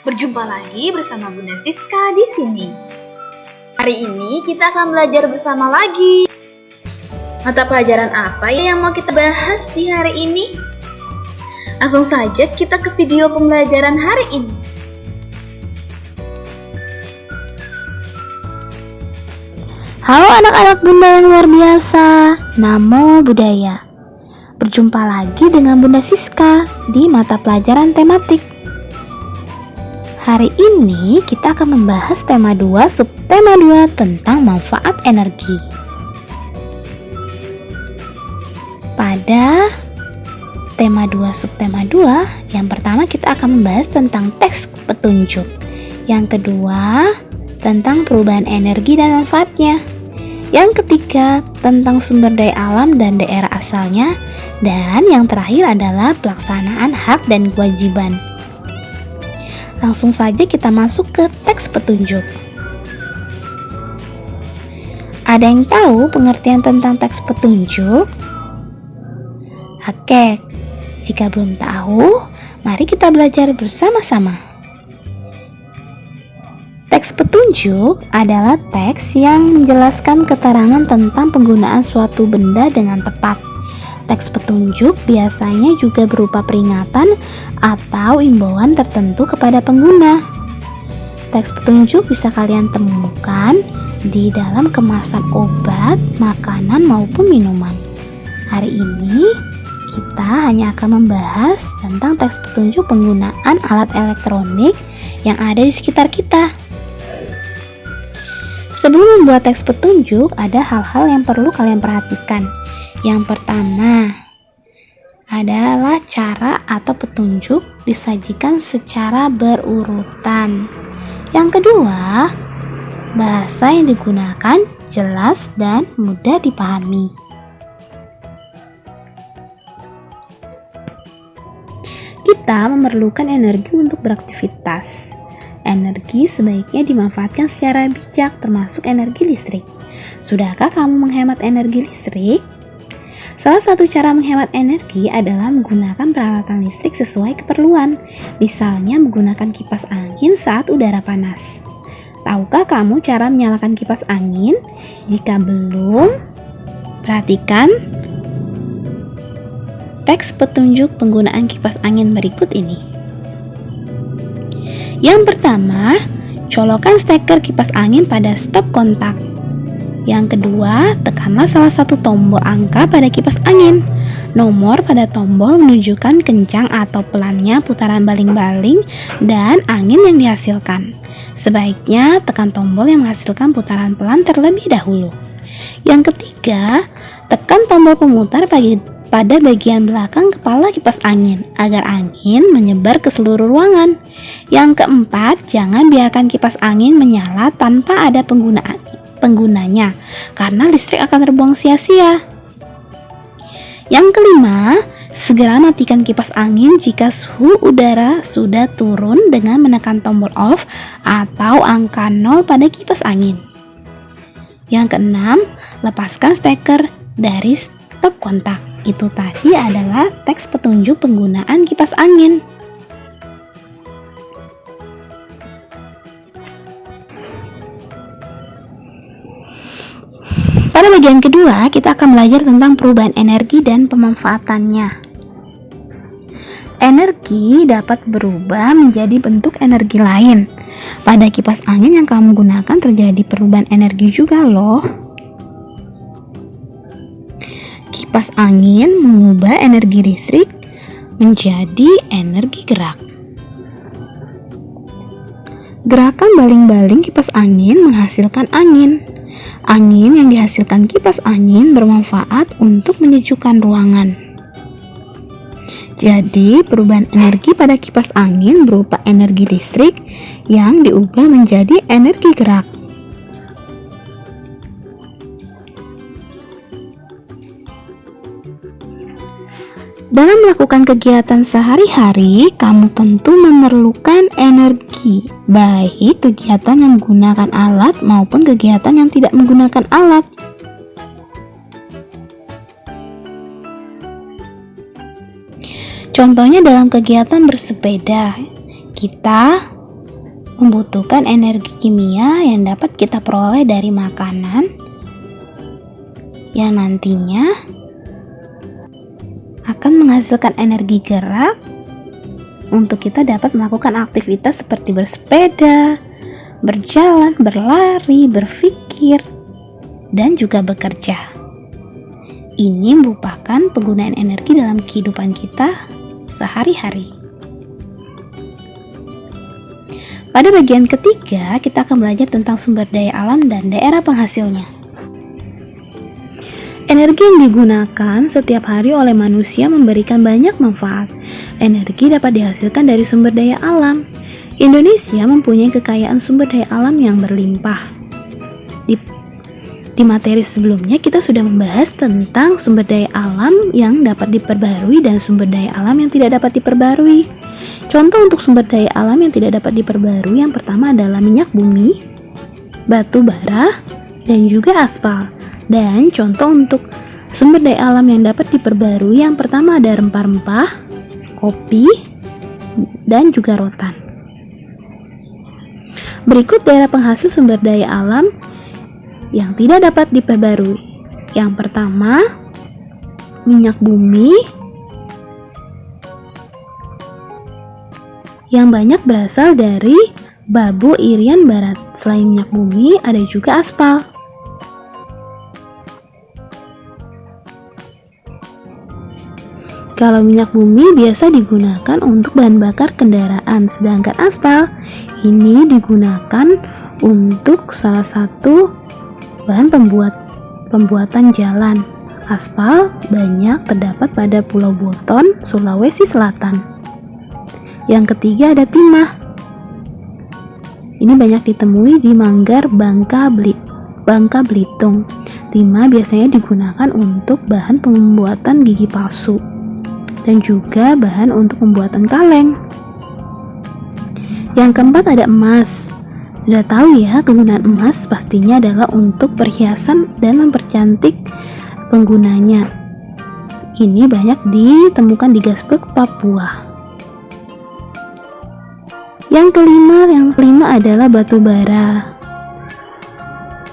Berjumpa lagi bersama Bunda Siska di sini. Hari ini kita akan belajar bersama lagi. Mata pelajaran apa yang mau kita bahas di hari ini? Langsung saja kita ke video pembelajaran hari ini. Halo anak-anak Bunda yang luar biasa, Namo Buddhaya. Berjumpa lagi dengan Bunda Siska di mata pelajaran tematik. Hari ini kita akan membahas tema 2 subtema 2 tentang manfaat energi. Pada tema 2 subtema 2, yang pertama kita akan membahas tentang teks petunjuk. Yang kedua, tentang perubahan energi dan manfaatnya. Yang ketiga, tentang sumber daya alam dan daerah asalnya. Dan yang terakhir adalah pelaksanaan hak dan kewajiban. Langsung saja kita masuk ke teks petunjuk. Ada yang tahu pengertian tentang teks petunjuk? Oke, jika belum tahu, mari kita belajar bersama-sama. Teks petunjuk adalah teks yang menjelaskan keterangan tentang penggunaan suatu benda dengan tepat. Teks petunjuk biasanya juga berupa peringatan atau imbauan tertentu kepada pengguna. Teks petunjuk bisa kalian temukan di dalam kemasan obat, makanan maupun minuman. Hari ini kita hanya akan membahas tentang teks petunjuk penggunaan alat elektronik yang ada di sekitar kita. Sebelum membuat teks petunjuk, ada hal-hal yang perlu kalian perhatikan. Yang pertama adalah cara atau petunjuk disajikan secara berurutan. Yang kedua, bahasa yang digunakan jelas dan mudah dipahami. Kita memerlukan energi untuk beraktivitas. Energi sebaiknya dimanfaatkan secara bijak, termasuk energi listrik. Sudahkah kamu menghemat energi listrik? Salah satu cara menghemat energi adalah menggunakan peralatan listrik sesuai keperluan. Misalnya menggunakan kipas angin saat udara panas. Tahukah kamu cara menyalakan kipas angin? Jika belum, perhatikan teks petunjuk penggunaan kipas angin berikut ini. Yang pertama, colokkan steker kipas angin pada stop kontak. Yang kedua, tekanlah salah satu tombol angka pada kipas angin. Nomor pada tombol menunjukkan kencang atau pelannya putaran baling-baling dan angin yang dihasilkan. Sebaiknya tekan tombol yang menghasilkan putaran pelan terlebih dahulu. Yang ketiga, tekan tombol pemutar pada bagian belakang kepala kipas angin agar angin menyebar ke seluruh ruangan. Yang keempat, jangan biarkan kipas angin menyala tanpa ada penggunanya, karena listrik akan terbuang sia-sia. Yang kelima, segera matikan kipas angin jika suhu udara sudah turun dengan menekan tombol off atau angka 0 pada kipas angin. Yang keenam, lepaskan steker dari stop kontak. Itu tadi adalah teks petunjuk penggunaan kipas angin. Pada bagian kedua, kita akan belajar tentang perubahan energi dan pemanfaatannya. Energi dapat berubah menjadi bentuk energi lain. Pada kipas angin yang kamu gunakan terjadi perubahan energi juga loh. Kipas angin mengubah energi listrik menjadi energi gerak. Gerakan baling-baling kipas angin menghasilkan angin. Angin yang dihasilkan kipas angin bermanfaat untuk menyejukkan ruangan. Jadi, perubahan energi pada kipas angin berupa energi listrik yang diubah menjadi energi gerak. Dalam melakukan kegiatan sehari-hari, kamu tentu memerlukan energi, baik kegiatan yang menggunakan alat maupun kegiatan yang tidak menggunakan alat. Contohnya dalam kegiatan bersepeda, kita membutuhkan energi kimia yang dapat kita peroleh dari makanan yang nantinya akan menghasilkan energi gerak untuk kita dapat melakukan aktivitas seperti bersepeda, berjalan, berlari, berpikir, dan juga bekerja. Ini merupakan penggunaan energi dalam kehidupan kita sehari-hari. Pada bagian ketiga, kita akan belajar tentang sumber daya alam dan daerah penghasilnya. Energi yang digunakan setiap hari oleh manusia memberikan banyak manfaat. Energi dapat dihasilkan dari sumber daya alam. Indonesia mempunyai kekayaan sumber daya alam yang berlimpah. Di materi sebelumnya kita sudah membahas tentang sumber daya alam yang dapat diperbarui dan sumber daya alam yang tidak dapat diperbarui. Contoh untuk sumber daya alam yang tidak dapat diperbarui yang pertama adalah minyak bumi, batu bara, dan juga aspal. Dan contoh untuk sumber daya alam yang dapat diperbarui yang pertama ada rempah-rempah, kopi, dan juga rotan. Berikut daerah penghasil sumber daya alam yang tidak dapat diperbarui. Yang pertama, minyak bumi yang banyak berasal dari Babo Irian Barat. Selain minyak bumi, ada juga aspal. Kalau minyak bumi biasa digunakan untuk bahan bakar kendaraan, sedangkan aspal ini digunakan untuk salah satu bahan pembuatan jalan. Aspal banyak terdapat pada Pulau Buton, Sulawesi Selatan. Yang ketiga ada timah. Ini banyak ditemui di Manggar, Bangka Belitung. Timah biasanya digunakan untuk bahan pembuatan gigi palsu dan juga bahan untuk pembuatan kaleng. Yang keempat ada emas. Sudah tahu ya, kegunaan emas pastinya adalah untuk perhiasan dan mempercantik penggunanya. Ini banyak ditemukan di Gasberg, Papua. Yang kelima adalah batu bara.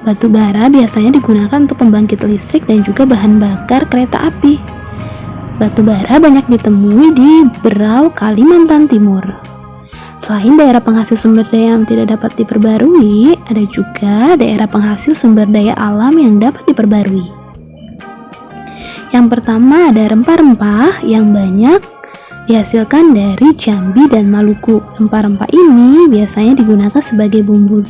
Batu bara biasanya digunakan untuk pembangkit listrik dan juga bahan bakar kereta api. Batu bara banyak ditemui di Berau, Kalimantan Timur. Selain daerah penghasil sumber daya yang tidak dapat diperbarui, ada juga daerah penghasil sumber daya alam yang dapat diperbarui. Yang pertama ada rempah-rempah yang banyak dihasilkan dari Jambi dan Maluku. Rempah-rempah ini biasanya digunakan sebagai bumbu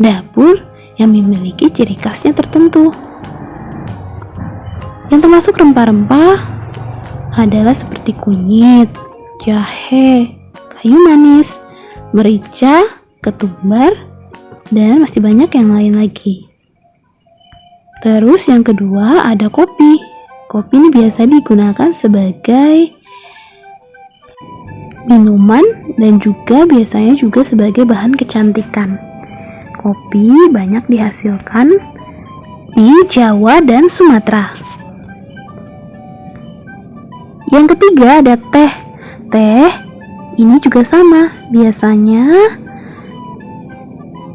dapur yang memiliki ciri khasnya tertentu. Yang termasuk rempah-rempah adalah seperti kunyit, jahe, kayu manis, merica, ketumbar, dan masih banyak yang lain lagi. Terus yang kedua ada kopi. Kopi ini biasa digunakan sebagai minuman dan juga biasanya juga sebagai bahan kecantikan. Kopi banyak dihasilkan di Jawa dan Sumatera. Yang ketiga ada teh. Teh ini juga sama, biasanya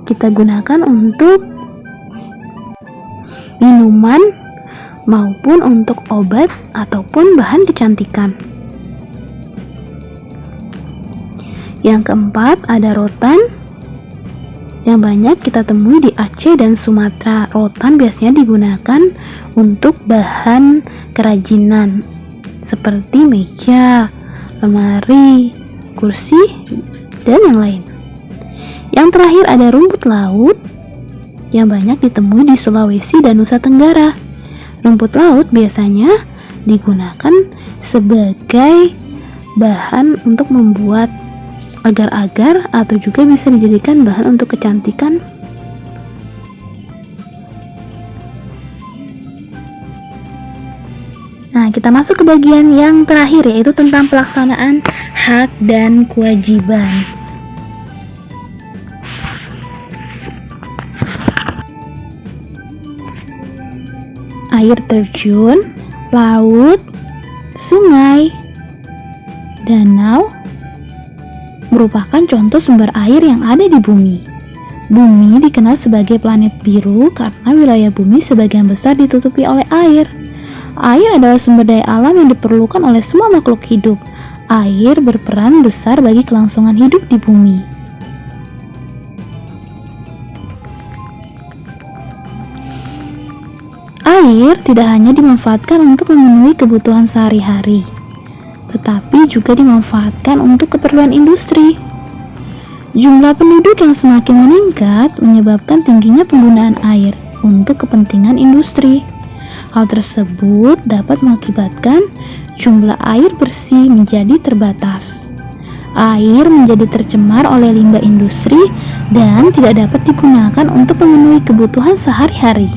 kita gunakan untuk minuman maupun untuk obat ataupun bahan kecantikan. Yang keempat ada rotan yang banyak kita temui di Aceh dan Sumatera. Rotan biasanya digunakan untuk bahan kerajinan seperti meja, lemari, kursi, dan yang lain. Yang terakhir ada rumput laut yang banyak ditemui di Sulawesi dan Nusa Tenggara. Rumput laut biasanya digunakan sebagai bahan untuk membuat agar-agar atau juga bisa dijadikan bahan untuk kecantikan. Nah, kita masuk ke bagian yang terakhir, yaitu tentang pelaksanaan hak dan kewajiban. Air terjun, laut, sungai, danau, merupakan contoh sumber air yang ada di bumi. Bumi dikenal sebagai planet biru karena wilayah bumi sebagian besar ditutupi oleh air. Air adalah sumber daya alam yang diperlukan oleh semua makhluk hidup. Air berperan besar bagi kelangsungan hidup di bumi. Air tidak hanya dimanfaatkan untuk memenuhi kebutuhan sehari-hari, tetapi juga dimanfaatkan untuk keperluan industri. Jumlah penduduk yang semakin meningkat menyebabkan tingginya penggunaan air untuk kepentingan industri. Hal tersebut dapat mengakibatkan jumlah air bersih menjadi terbatas. Air menjadi tercemar oleh limbah industri dan tidak dapat digunakan untuk memenuhi kebutuhan sehari-hari.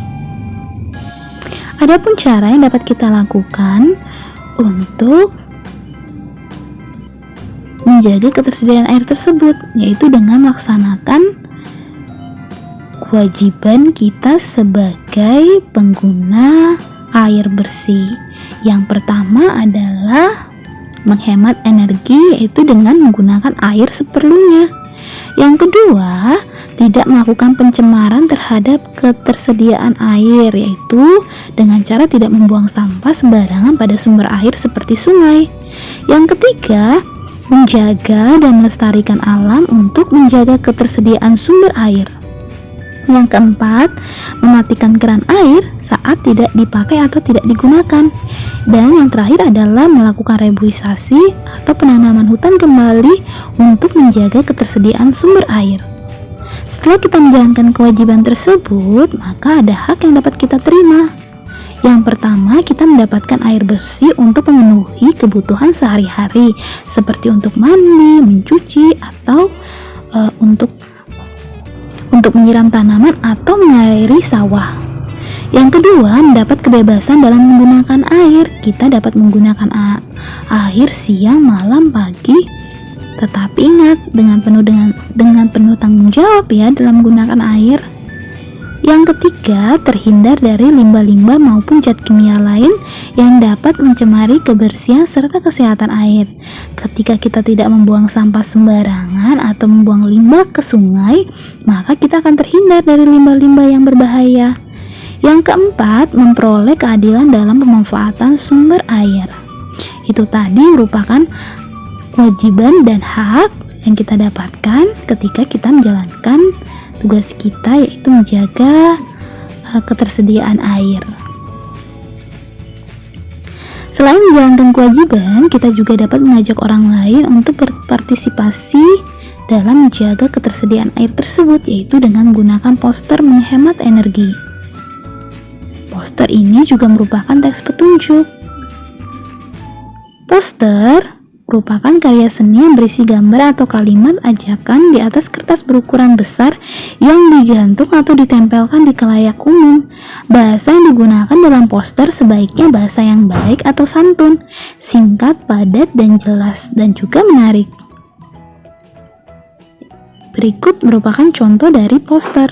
Adapun cara yang dapat kita lakukan untuk menjaga ketersediaan air tersebut, yaitu dengan melaksanakan kewajiban kita sebagai pengguna air bersih. Yang pertama adalah menghemat energi, yaitu dengan menggunakan air seperlunya. Yang kedua, tidak melakukan pencemaran terhadap ketersediaan air, yaitu dengan cara tidak membuang sampah sembarangan pada sumber air seperti sungai. Yang ketiga, menjaga dan melestarikan alam untuk menjaga ketersediaan sumber air. Yang keempat, mematikan keran air saat tidak dipakai atau tidak digunakan. Dan yang terakhir adalah melakukan reboisasi atau penanaman hutan kembali untuk menjaga ketersediaan sumber air. Setelah kita menjalankan kewajiban tersebut, maka ada hak yang dapat kita terima. Yang pertama, kita mendapatkan air bersih untuk memenuhi kebutuhan sehari-hari, seperti untuk mandi, mencuci, atau untuk menyiram tanaman atau mengairi sawah. Yang kedua, mendapat kebebasan dalam menggunakan air. Kita dapat menggunakan air siang, malam, pagi. Tetapi ingat, dengan penuh tanggung jawab ya dalam menggunakan air. Yang ketiga, terhindar dari limbah-limbah maupun zat kimia lain yang dapat mencemari kebersihan serta kesehatan air. Ketika kita tidak membuang sampah sembarangan atau membuang limbah ke sungai, maka kita akan terhindar dari limbah-limbah yang berbahaya. Yang keempat, memperoleh keadilan dalam pemanfaatan sumber air. Itu tadi merupakan kewajiban dan hak yang kita dapatkan ketika kita menjalankan tugas kita, yaitu menjaga ketersediaan air. Selain menjalankan kewajiban, kita juga dapat mengajak orang lain untuk berpartisipasi dalam menjaga ketersediaan air tersebut, yaitu dengan menggunakan poster menghemat energi. Poster ini juga merupakan teks petunjuk. Poster merupakan karya seni yang berisi gambar atau kalimat ajakan di atas kertas berukuran besar yang digantung atau ditempelkan di khalayak umum. Bahasa yang digunakan dalam poster sebaiknya bahasa yang baik atau santun, singkat, padat, dan jelas, dan juga menarik. Berikut merupakan contoh dari poster.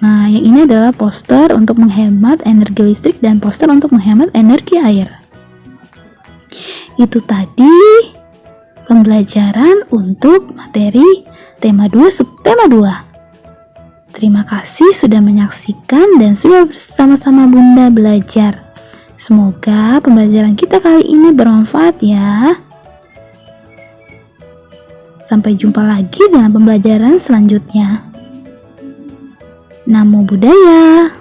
Nah, yang ini adalah poster untuk menghemat energi listrik dan poster untuk menghemat energi air. Itu tadi pembelajaran untuk materi tema 2 subtema 2. Terima kasih sudah menyaksikan dan sudah bersama-sama Bunda belajar. Semoga pembelajaran kita kali ini bermanfaat ya. Sampai jumpa lagi dalam pembelajaran selanjutnya. Namo Buddhaya.